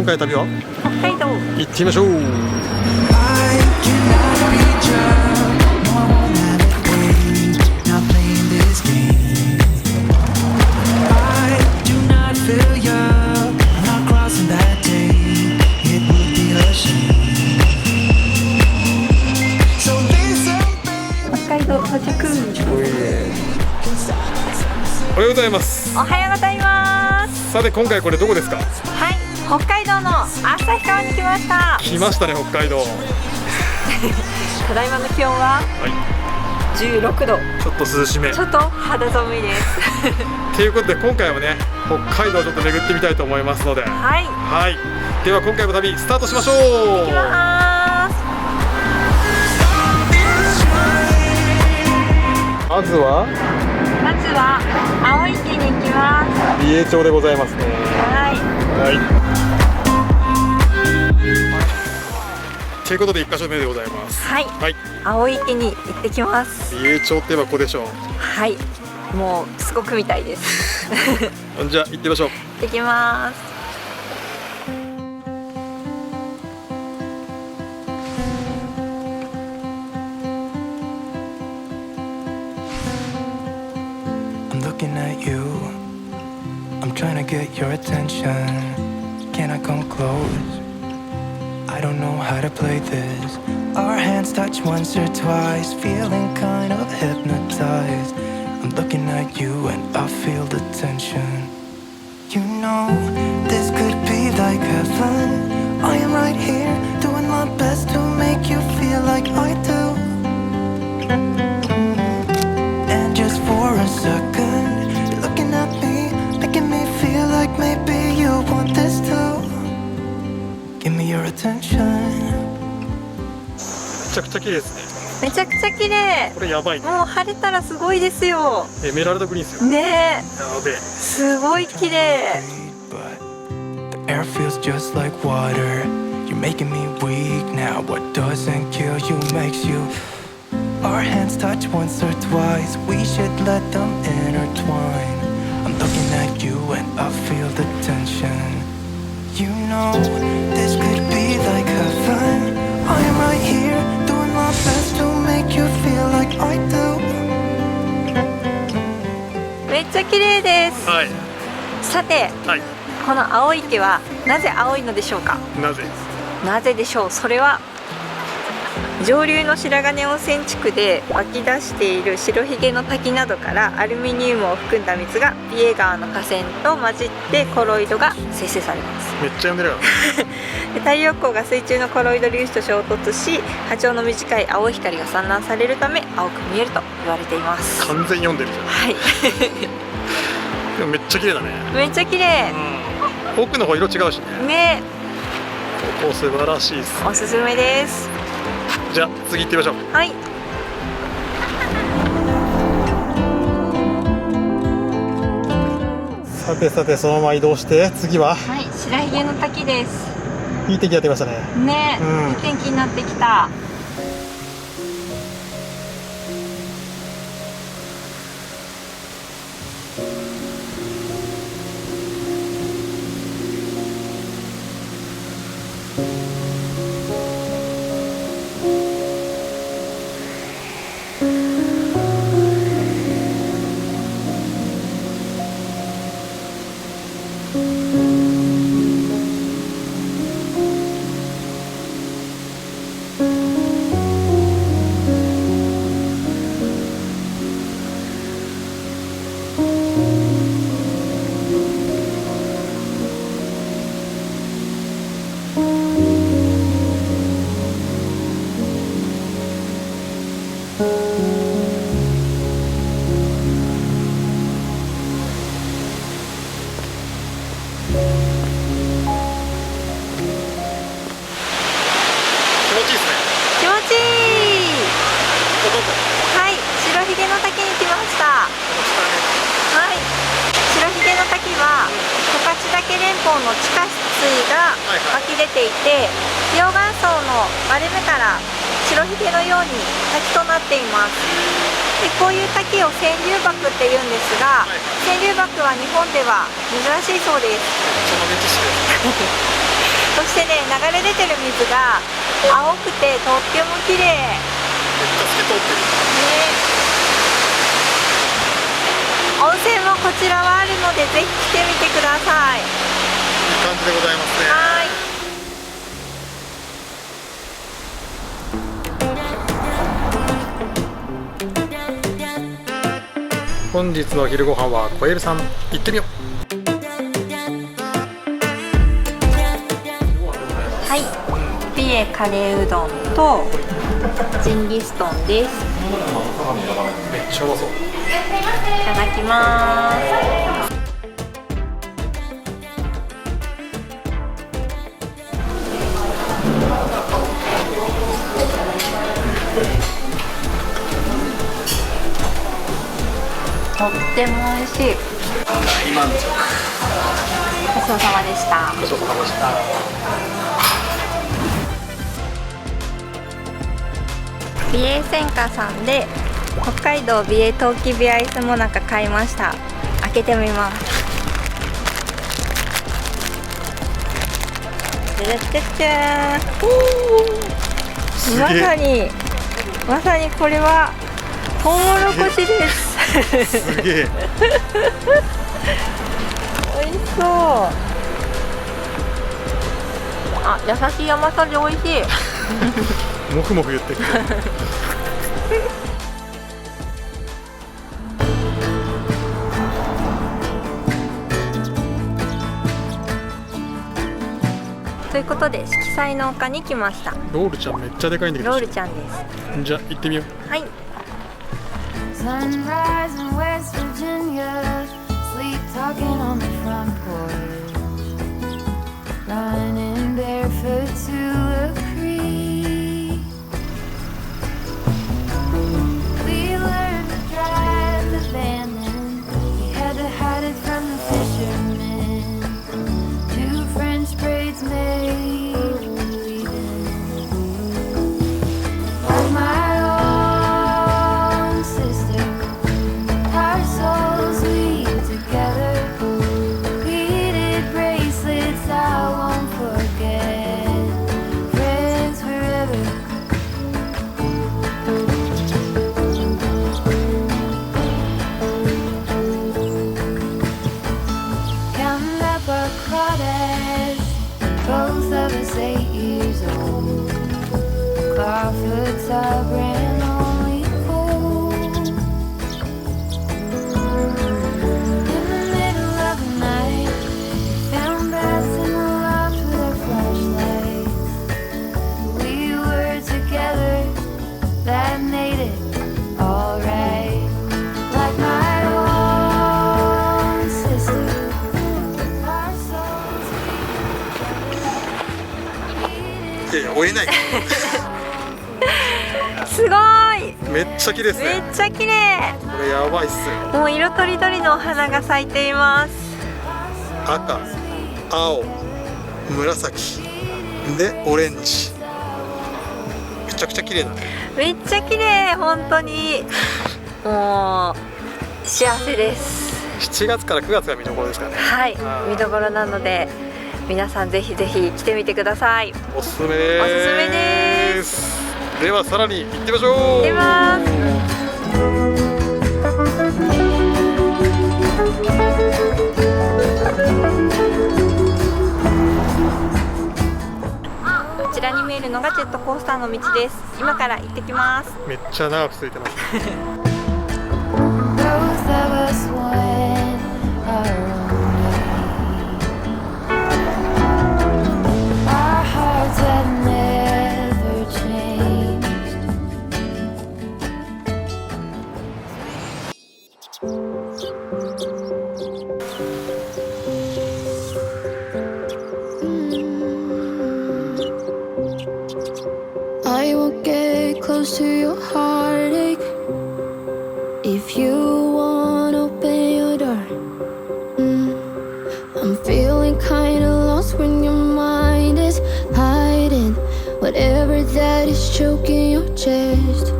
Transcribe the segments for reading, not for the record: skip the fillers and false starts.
今回の旅は北海道行ってみましょう。北海道到着。おはようございます。おはようございます。さて今回これどこですか？はい、北海道の旭川に来ました。来ましたね、北海道。ただいまの気温は16度。ちょっと涼しめ。ちょっと肌寒いです。ということで今回はね、北海道をちょっと巡ってみたいと思いますので、はい、はい、では今回も旅スタートしましょう。行きます。まずは青池に行きます。美瑛町でございますね。はい。はい。ということで1カ所目でございます。はい。はい。青池に行ってきます。美瑛町って言えばここでしょう。はい。もうすごくみたいです。じゃあ行ってみましょう。行ってきます。Looking at you, I'm trying to get your attention. Can I come close? I don't know how to play this. Our hands touch once or twice, feeling kind of hypnotized. I'm looking at you and I feel the tension. You know, this could be like heaven. I am right here, doing my best to make you feel like I do. And just for a second, you're looking at me, making me feel like maybe you want this too. Give me your attention. めちゃくちゃ綺麗ですね。めちゃくちゃ綺麗。これやばいね。もう晴れたらすごいですよ。エメラルドグリーンですよ。ねえ。やべえ。すごい綺麗。 But the air feels just like water. You're making me weak now. What doesn't kill you makes you. Our hands touch once or twice. We should let them intertwine. I'm looking at you and I feel the tension. You know, this could be like heaven. I am right here, doing my best to make you feel like I do. めっちゃ綺麗です。はい。さて、はい。この青池はなぜ青いのでしょうか？なぜ？なぜでしょう。それは上流の白金温泉地区で湧き出している白ひげの滝などからアルミニウムを含んだ水が美瑛川の河川と混じってコロイドが生成されます。めっちゃ読んでるよ。で太陽光が水中のコロイド粒子と衝突し波長の短い青い光が散乱されるため青く見えると言われています。完全読んでるじゃん。はい。でもめっちゃ綺麗だね。めっちゃ綺麗。うん。奥の方色違うしね。ね、ここ素晴らしいです。おすすめです。じゃあ次行ってみましょう。はい。さてさてそのまま移動して次ははい、白ひげの滝です。いい天気やってきましたね。ね、うんいい天気になってきた。連峰の地下水が湧き出ていて、溶岩層の割れ目から白ひげのように滝となっています。でこういう滝を川柳瀑っていうんですが、川柳瀑は日本では珍しいそうです。そしてね、流れ出てる水が青くてとっても綺麗。めっちゃ透き通ってる。温泉もこちらはあるのでぜひ来てみてください。いい感じでございますね。はい。本日の昼ご飯はコエルさん行ってみよう。はい、ピエカレーうどんとジンギストンです。めっちゃうまそう。いただきます。とっても美味しい。今のごちそうさまでした。ごちそうさまでした。美瑛専科さんで北海道美瑛トウキビアイスモナカ買いました。開けてみます。じゃじゃじゃじゃーん。まさにこれはトウモロコシです。すげえ。美味しそう。あ、優しい甘さで美味しい。もふもふ言ってる。ということで色彩の丘に来ました。ロールちゃんめっちゃでかいんだけど。ロールちゃんです。じゃあ行ってみよう。はい。Sunrise in West Virginia, sleep talking on the front porch, running barefoot to a creek. We learned to drive the van and we had to hide it from the fishermen. 2 French braids made weaving like my our brand only cold. In the middle of the night, we found baths in the loft with our flashlights. We were together, that made it alright. Like my own sister, our souls beat. いやいや追えない。すごい。めっちゃ綺麗ですね。めっちゃ綺麗。これやばいっすよ。もう色とりどりのお花が咲いています。赤、青、紫でオレンジ。めちゃくちゃ綺麗だね。めっちゃ綺麗、本当に。もう幸せです。7月から9月が見どころですからね。はい、見どころなので皆さんぜひぜひ来てみてください。おすすめです。おすすめです。ではさらに行ってみましょう。行ってみます。こちらに見えるのがジェットコースターの道です。今から行ってきます。めっちゃ長く続いてます。I will get close to your heartache if you won't open your door. I'm feeling kinda lost when your mind is hiding whatever that is choking your chest.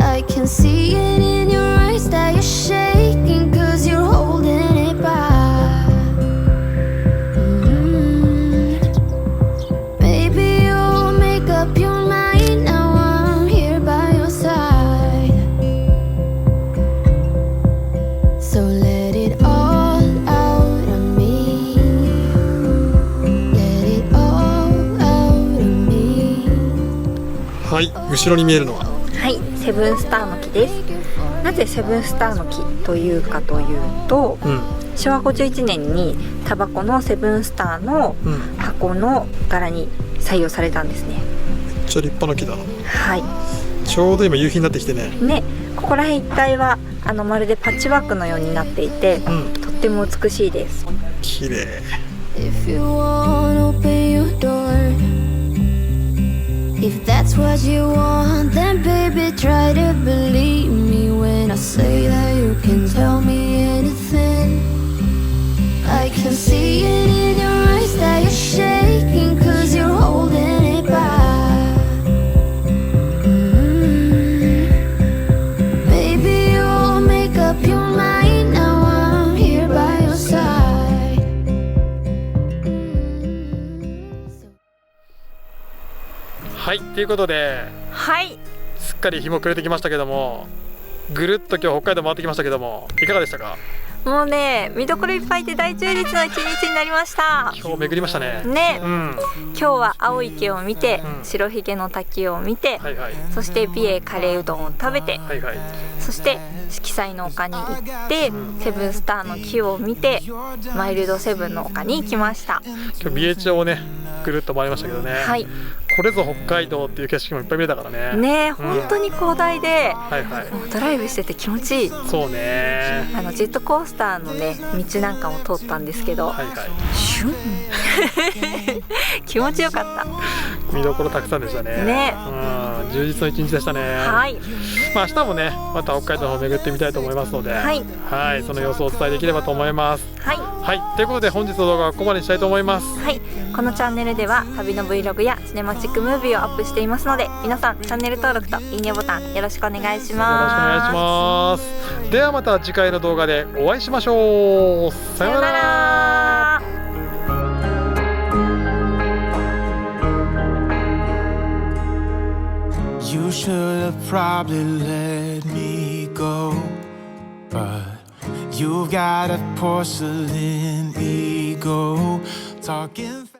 I can see it in your eyes that you're shaking 'cause you're holding it back. So let it all out on me. Let it all out on me. はい、後ろに見えるのははい、セブンスターの木です。なぜセブンスターの木というかというと、昭和51年にタバコのセブンスターの箱の柄に採用されたんですね。めっちゃ立派な木だな。はい。ちょうど今夕日になってきてね。ね、ここら辺一帯はまるでパッチワークのようになっていて、とっても美しいです。綺麗。If you want, open your door. If that's what you want, then baby try to believe me when I say that you can tell me anything. I can see it in your eyes that you're shaking 'cause you're holding it back. Baby, you'll make up your mind now. I'm here by your side. はい、ということで、はい。すっかり日も暮れてきましたけども、ぐるっと今日北海道回ってきましたけども、いかがでしたか？もうね、見どころいっぱいで大充実の一日になりました。今日巡りましたね。ね、今日は青池を見て、白ひげの滝を見て、そして美瑛カレーうどんを食べて、そして色彩の丘に行って、セブンスターの木を見て、マイルドセブンの丘に行きました。今日美瑛町をね、ぐるっと回りましたけどね。はい。これぞ北海道っていう景色もいっぱい見れたからね。ね、本当に広大で、もうドライブしてて気持ちいい。そうね。ジェットコースターのね、道なんかも通ったんですけど、シュン気持ちよかった。見どころたくさんでしたね。ね、充実の一日でしたね。はい。明日もね、また北海道を巡ってみたいと思いますので、はい、その様子をお伝えできればと思います。はい。はい、ということで本日の動画はここまでにしたいと思います。はい。このチャンネルでは旅の Vlog やシネマチックムービーをアップしていますので、皆さんチャンネル登録といいねボタンよろしくお願いします。よろしくお願いします。ではまた次回の動画でお会いしましょう。さようなら。You should have probably let me go, but you've got a porcelain ego talking